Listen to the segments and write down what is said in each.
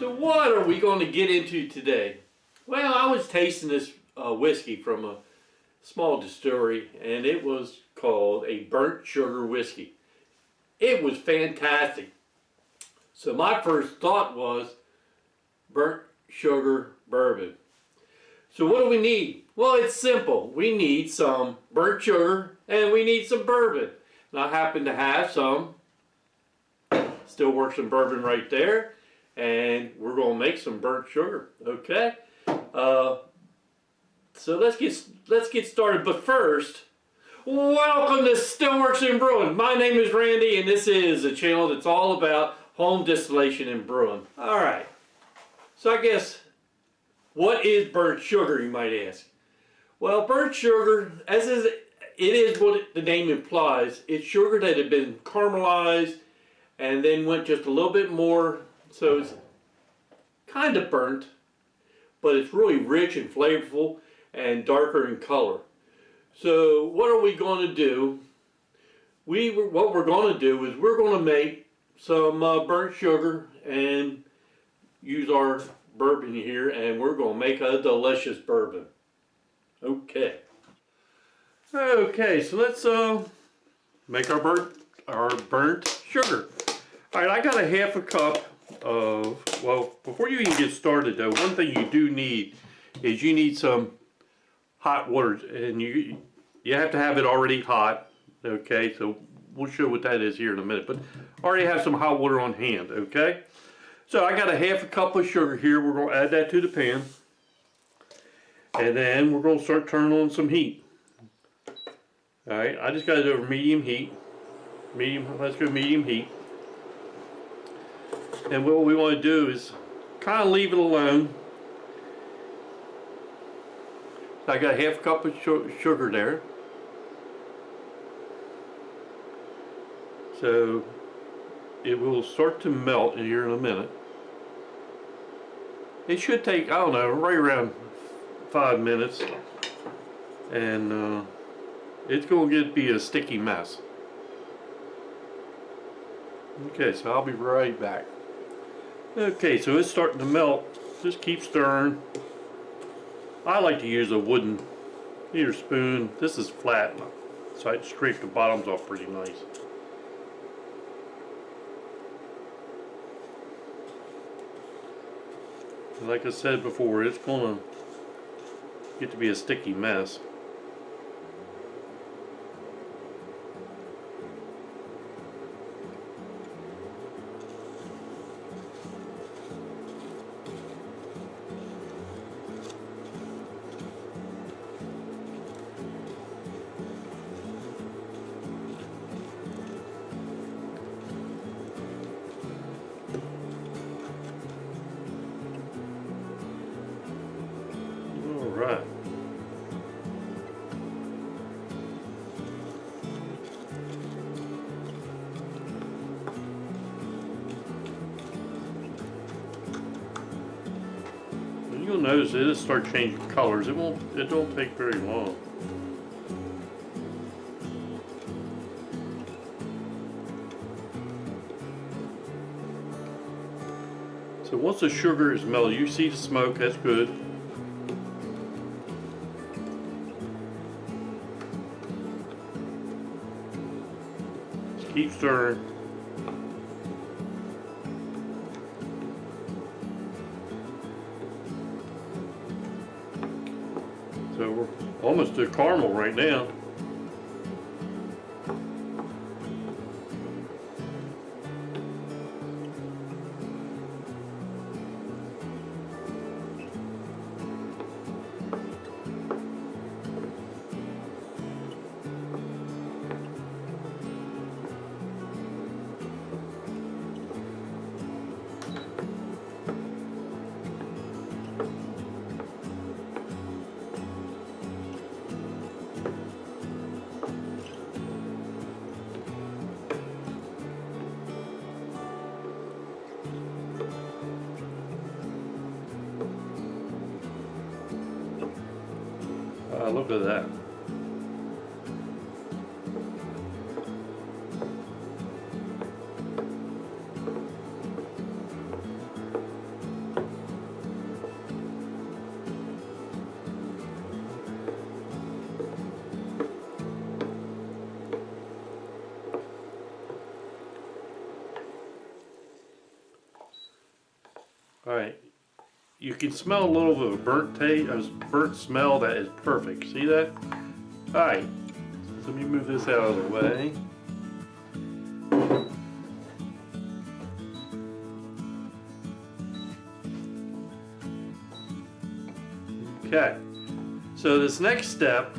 So what are we going to get into today? Well, I was tasting this whiskey from a small distillery, and it was called a Burnt Sugar whiskey. It was fantastic. So my first thought was Burnt Sugar Bourbon. So what do we need? Well, it's simple. We need some burnt sugar and we need some bourbon. And I happen to have some Stillworks and bourbon right there. And we're going to make some burnt sugar, okay? So let's get started. But first, welcome to Stillworks and Brewing. My name is Randy, and this is a channel that's all about home distillation and brewing. All right. So I guess, what is burnt sugar, you might ask? Well, burnt sugar, it is what the name implies. It's sugar that had been caramelized and then went just a little bit more. So it's kind of burnt, but it's really rich and flavorful and darker in color. So what are we going to do? What we're going to do is we're going to make some burnt sugar and use our bourbon here, and we're going to make a delicious bourbon. Okay. Okay, so let's make our burnt sugar. All right, I got a half a cup of, well, before you even get started though, one thing you do need is you need some hot water, and you have to have it already hot. Okay, so we'll show what that is here in a minute, but already have some hot water on hand. Okay, so I got a half a cup of sugar here. We're going to add that to the pan, and then we're going to start turning on some heat. All right, I just got it over medium heat. Let's go medium heat. And what we want to do is kind of leave it alone. So I got a half cup of sugar there. So it will start to melt here in a minute. It should take, I don't know, right around 5 minutes. And it's going to be a sticky mess. Okay, so I'll be right back. Okay, so it's starting to melt. Just keep stirring. I like to use a wooden spoon. This is flat, so I scrape the bottoms off pretty nice. Like I said before, it's going to get to be a sticky mess. Right. You'll notice it'll start changing colors. It don't take very long. So once the sugar is melted, you see the smoke, that's good. Keep stirring. So we're almost to caramel right now. Look at that. Alright, you can smell a little bit of a burnt taste, a burnt smell that is perfect. See that? Alright, so let me move this out of the way. Okay, so this next step,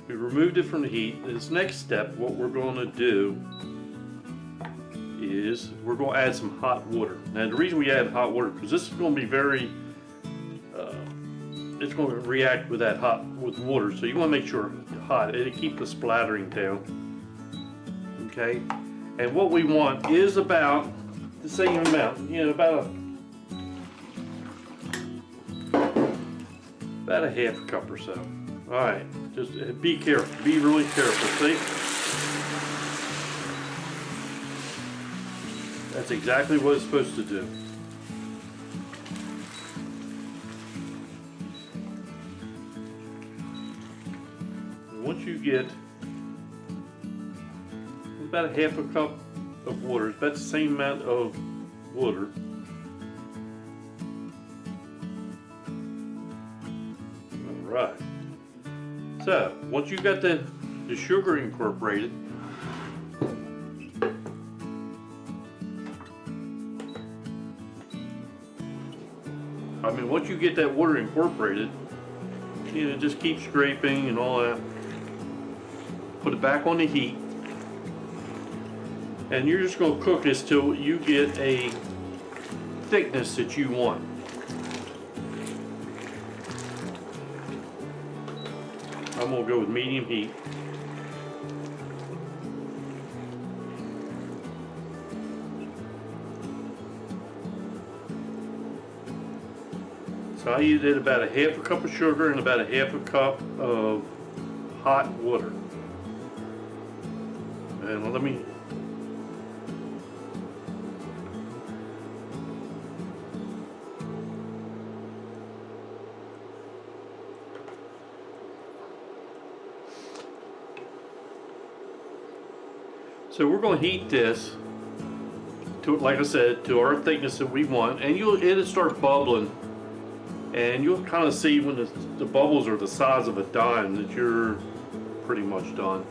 we removed it from the heat. This next step, what we're going to do is we're going to add some hot water. Now the reason we add hot water, because this is going to be very, it's going to react with that with water, so you want to make sure it's hot. It'll keep the splattering down. Okay, and what we want is about the same amount, you know, about a half a cup or so. All right, just be careful, be really careful. See? That's exactly what it's supposed to do. Once you get about a half a cup of water, it's about the same amount of water. All right. So once you got the sugar incorporated, once you get that water incorporated, you know, just keep scraping and all that. Put it back on the heat, and you're just going to cook this till you get a thickness that you want. I'm going to go with medium heat. So I did about a half a cup of sugar and about a half a cup of hot water. And let me So we're going to heat this to, like I said, to our thickness that we want, and it'll start bubbling. And you'll kind of see when the bubbles are the size of a dime that you're pretty much done.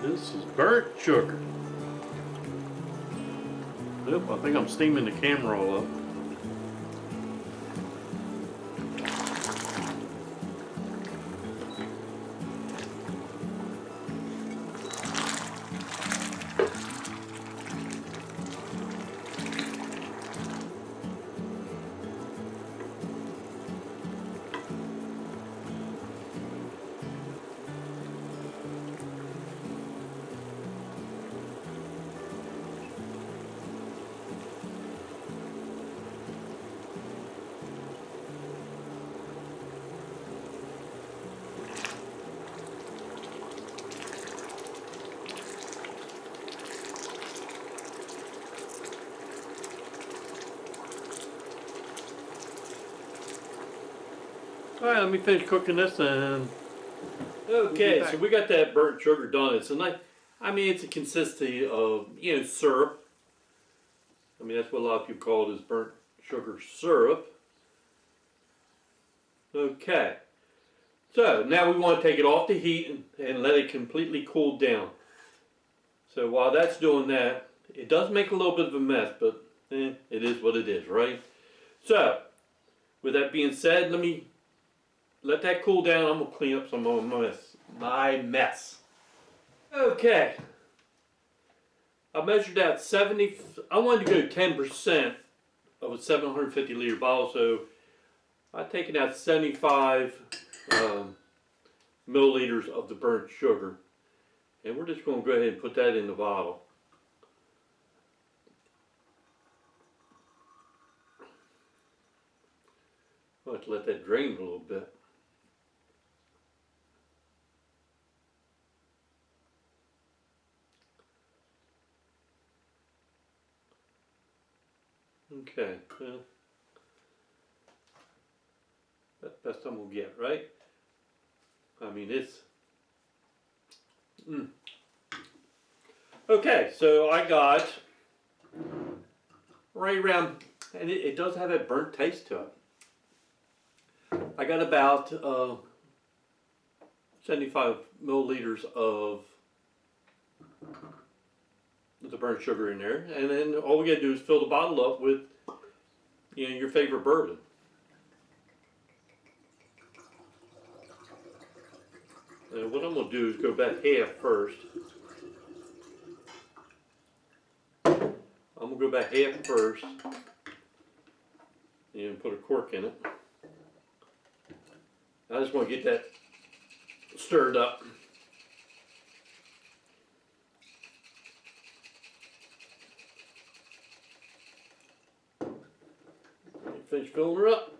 This is burnt sugar. Yep, I think I'm steaming the camera all up. Alright, let me finish cooking this and... Okay, so we got that burnt sugar done. It's a nice, it's a consistency of, syrup. That's what a lot of people call it, is burnt sugar syrup. Okay. So, now we want to take it off the heat and let it completely cool down. So while that's doing that, it does make a little bit of a mess, but it is what it is, right? So, with that being said, let me let that cool down. I'm going to clean up some of my mess. Okay. I measured out 70, I wanted to go 10% of a 750 liter bottle, so I've taken out 75 milliliters of the burnt sugar. And we're just going to go ahead and put that in the bottle. Let's let that drain a little bit. Okay, well, that's the best I'm gonna get, right? I mean, it's. Okay, so I got right around, and it does have a burnt taste to it. I got about 75 milliliters of the burnt sugar in there, and then all we gotta do is fill the bottle up with, you know, your favorite bourbon. And what I'm gonna do is go back half first. I'm gonna go back half first and put a cork in it. I just want to get that stirred up. Finish filling her up.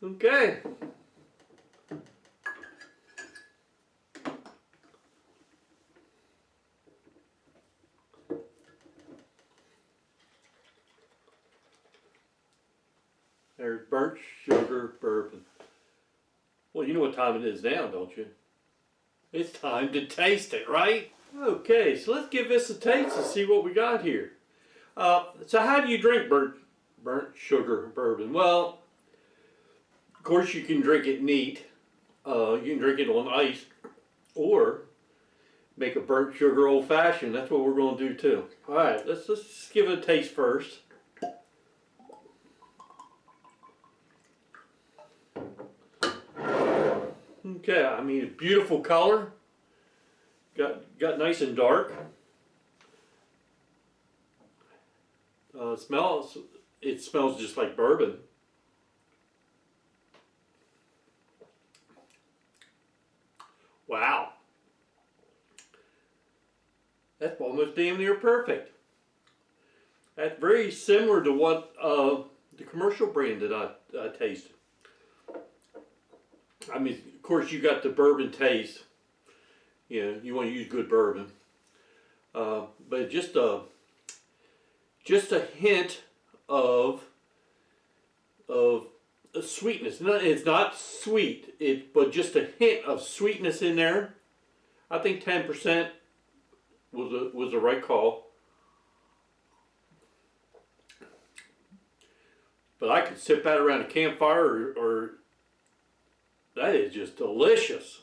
Okay. There's burnt sugar bourbon. Well, you know what time it is now, don't you? It's time to taste it, right? Okay, so let's give this a taste and see what we got here. So how do you drink burnt sugar bourbon? Well, of course you can drink it neat. You can drink it on ice, or make a burnt sugar old fashioned. That's what we're going to do too. All right, let's give it a taste first. Okay, I mean, beautiful color. Got nice and dark. It smells just like bourbon. Wow. That's almost damn near perfect. That's very similar to what the commercial brand that I tasted. I mean, of course, you got the bourbon taste. You know, you want to use good bourbon, but just a hint of sweetness. It's not sweet, but just a hint of sweetness in there. I think 10% was the right call. But I could sip that around a campfire, or that is just delicious.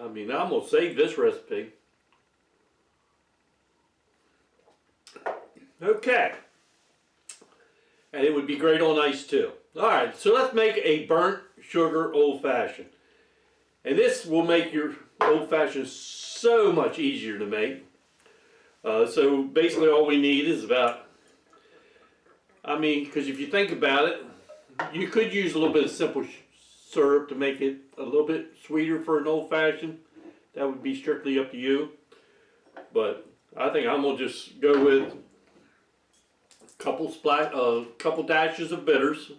I mean, I'm going to save this recipe. Okay. And it would be great on ice too. Alright, so let's make a burnt sugar old fashioned. And this will make your old fashioned so much easier to make. So basically all we need is about, I mean, because if you think about it, you could use a little bit of simple syrup to make it a little bit sweeter for an old fashioned. That would be strictly up to you. But I think I'm going to just go with a couple dashes of bitters.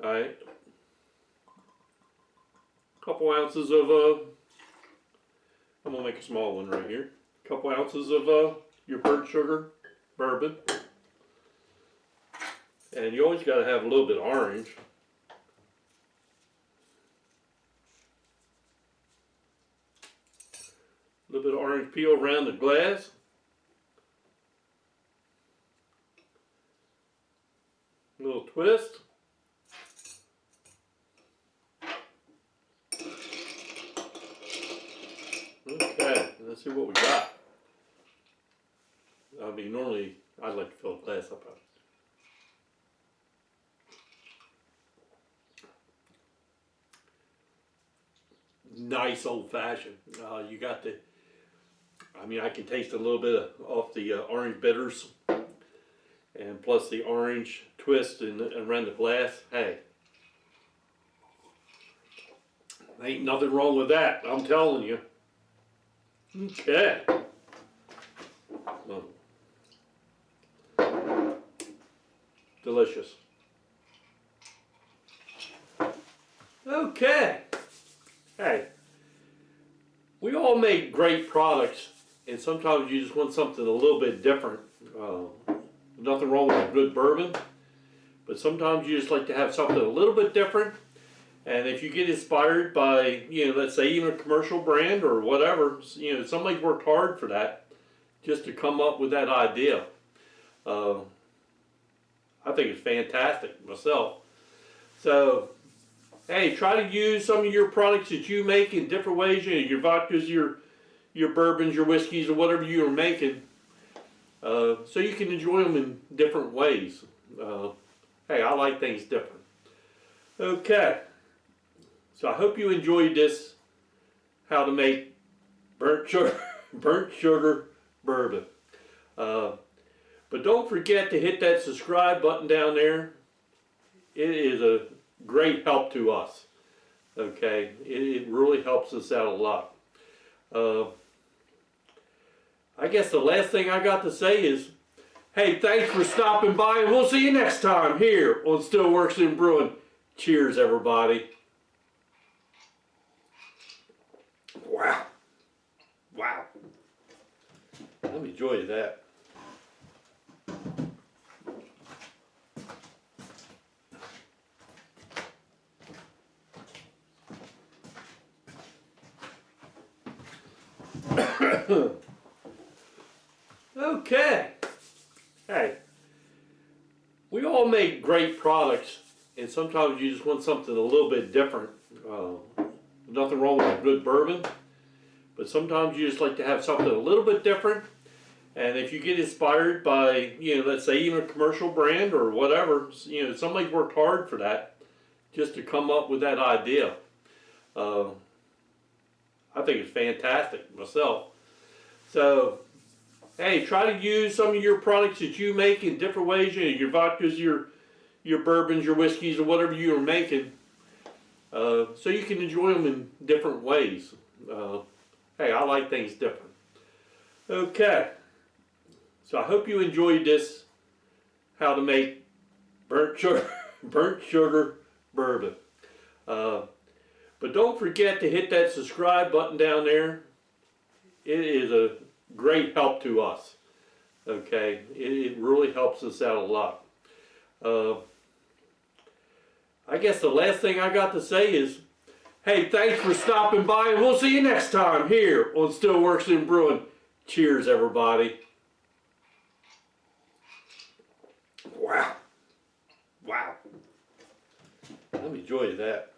Alright. A couple ounces of, I'm going to make a small one right here. A couple ounces of your burnt sugar bourbon. And you always got to have a little bit of orange. A little bit of orange peel around the glass. A little twist. Okay, let's see what we got. I mean, normally I'd like to fill a glass up. Nice old fashioned. You got the, I mean, I can taste a little bit off the orange bitters, and plus the orange twist around the glass. Hey, ain't nothing wrong with that, I'm telling you. Okay. Delicious. Okay. Hey, we all make great products, and sometimes you just want something a little bit different. Nothing wrong with a good bourbon, but sometimes you just like to have something a little bit different. And if you get inspired by, let's say even a commercial brand or whatever, somebody's worked hard for that, just to come up with that idea. I think it's fantastic myself. So, hey, try to use some of your products that you make in different ways. Your vodkas, your bourbons, your whiskeys, or whatever you're making, so you can enjoy them in different ways. Hey, I like things different. Okay, so I hope you enjoyed this, how to make burnt sugar bourbon. But don't forget to hit that subscribe button down there. It is a great help to us. Okay, it really helps us out a lot. I guess the last thing I got to say is, hey, thanks for stopping by, and we'll see you next time here on Stillworks and Brewing. Cheers, everybody. Wow. Wow. Let me enjoy that. Okay. Hey, we all make great products, and sometimes you just want something a little bit different. Nothing wrong with a good bourbon, but sometimes you just like to have something a little bit different. And if you get inspired by, let's say even a commercial brand or whatever, somebody's worked hard for that, just to come up with that idea. I think it's fantastic myself. So, hey, try to use some of your products that you make in different ways. Your vodkas, your bourbons, your whiskeys, or whatever you're making, so you can enjoy them in different ways. Hey, I like things different. Okay, so I hope you enjoyed this, how to make burnt sugar bourbon. But don't forget to hit that subscribe button down there. It is a great help to us. Okay, it really helps us out a lot. I guess the last thing I got to say is, hey, thanks for stopping by, and we'll see you next time here on Stillworks and Brewing. Cheers, everybody. Wow. Wow. Let me enjoy that.